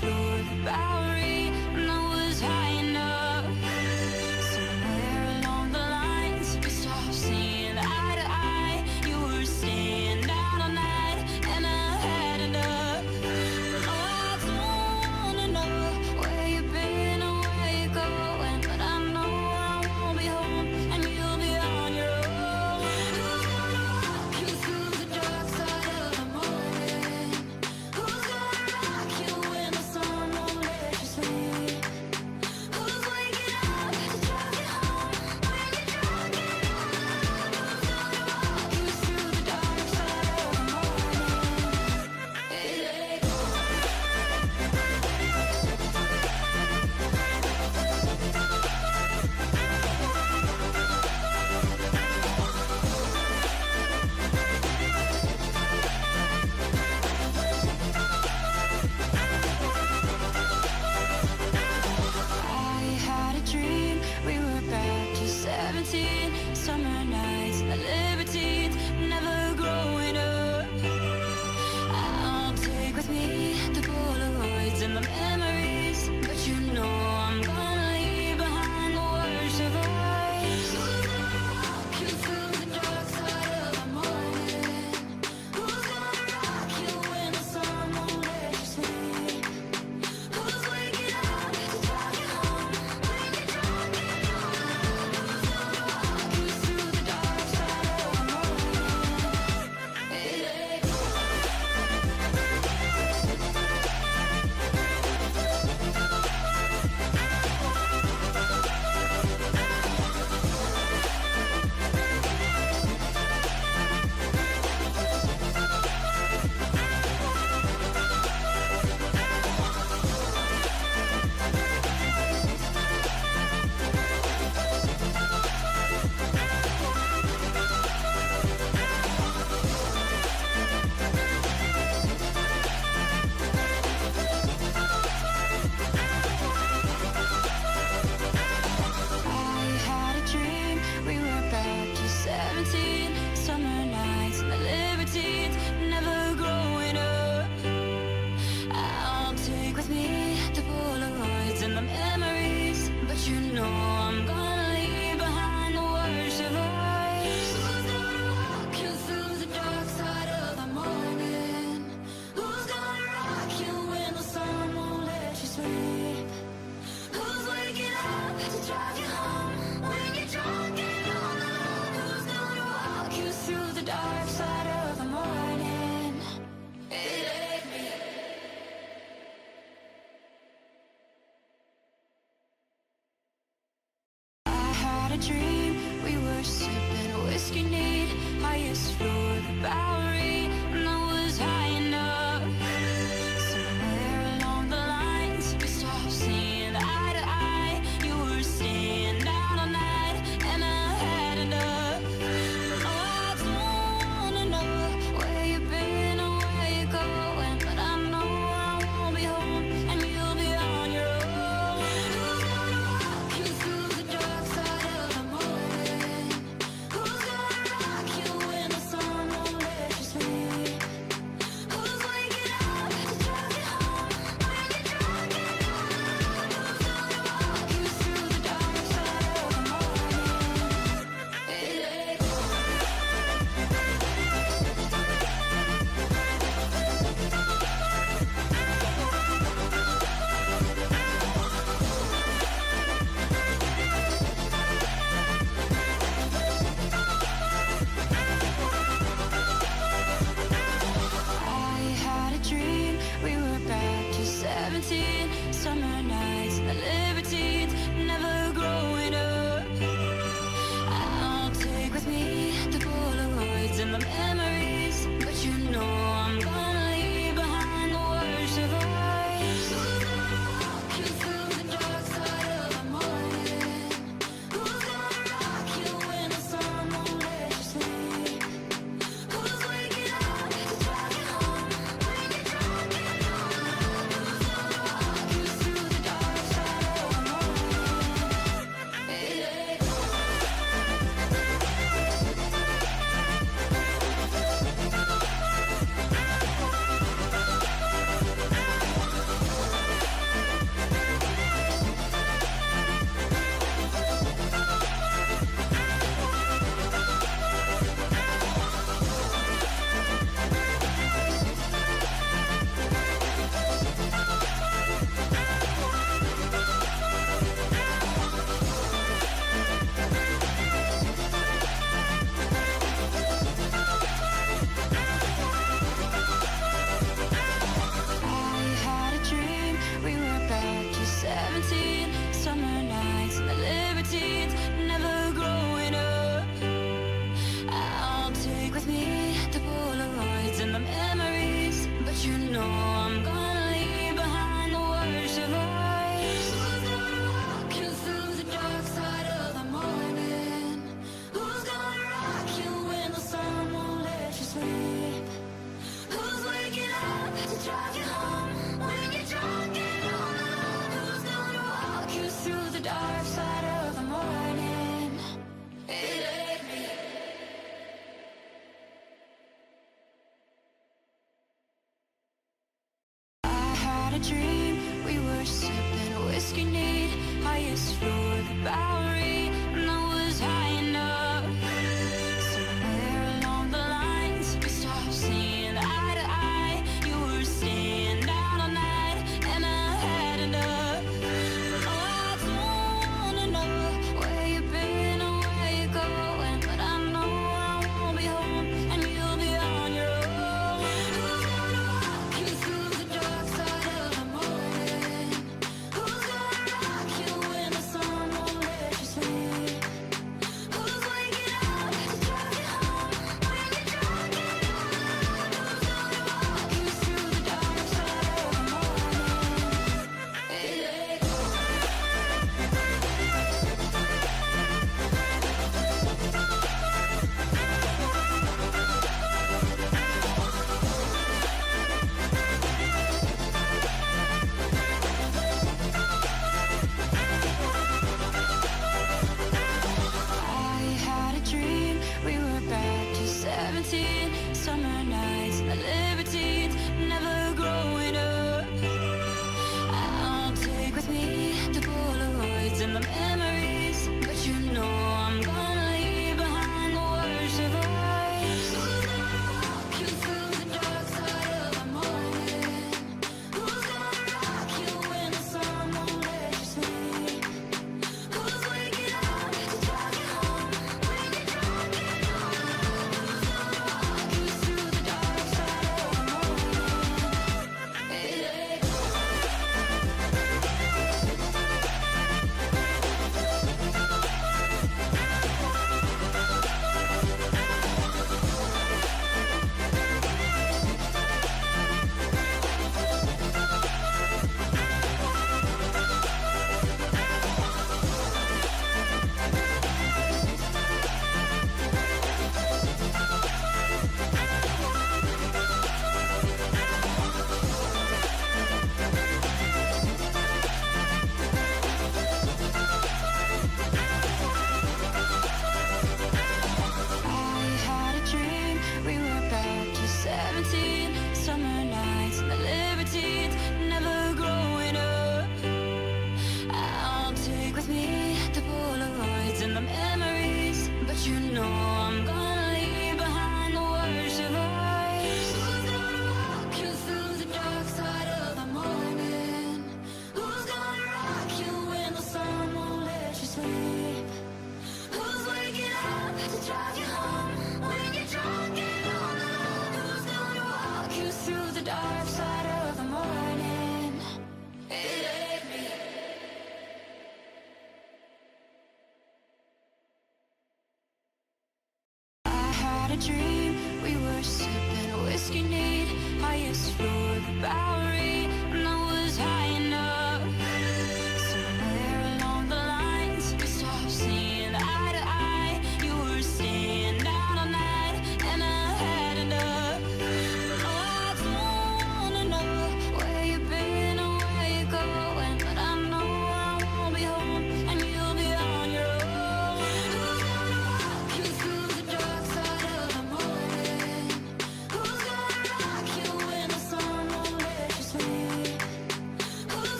flew the Bowery, and I was high enough. Somewhere along the lines, we stopped seeing eye to eye. You were staying out all night, and I had enough. No, I don't wanna know where you've been or where you're going, but I know I won't be home, and you'll be on your own. Who's gonna walk you through the dark side of the morning? Who's gonna rock you when the sun won't let a dream. We were sipping whiskey neat, highest floor of the Bowery, and I was high enough. Somewhere along the lines, we stopped seeing eye to eye. You were staying out all night, and I had enough. Oh, I don't wanna know where you've been or where you're going, but I know I won't be home, and you'll be on your own. Who's gonna walk you through the dark side of the morning? Who's gonna rock you when the sun won't let you sleep?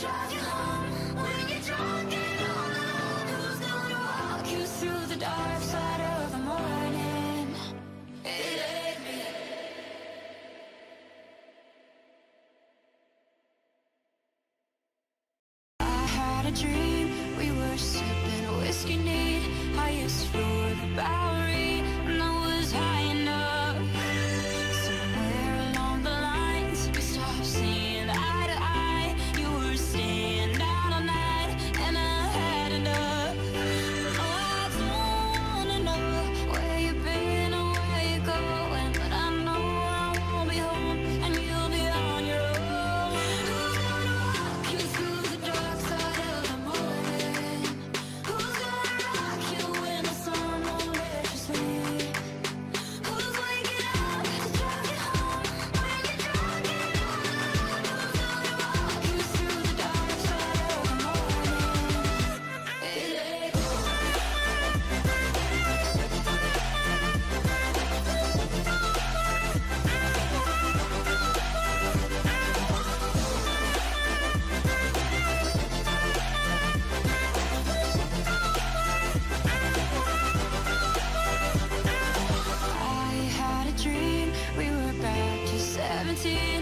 drive you home when you're drunk and all alone. Who's gonna walk you through the dark side of the morning? It ain't me. I had a dream, we were sipping whiskey neat, highest floor of the Bowery, and I was high enough. Somewhere along the lines, we stopped seeing eye to eye. You were staying out all night, and I had enough. No, I don't wanna know where you've been or where you're going, but I know I won't be home, and you'll be on your own. Who's gonna walk you through the dark side of the morning? Who's gonna rock you when the sun won't let you sleep? Who's waking up to drive you home when you're drunk and all alone? Who's gonna walk you through the dark side of the morning? It ain't I had a dream, we were back to 17.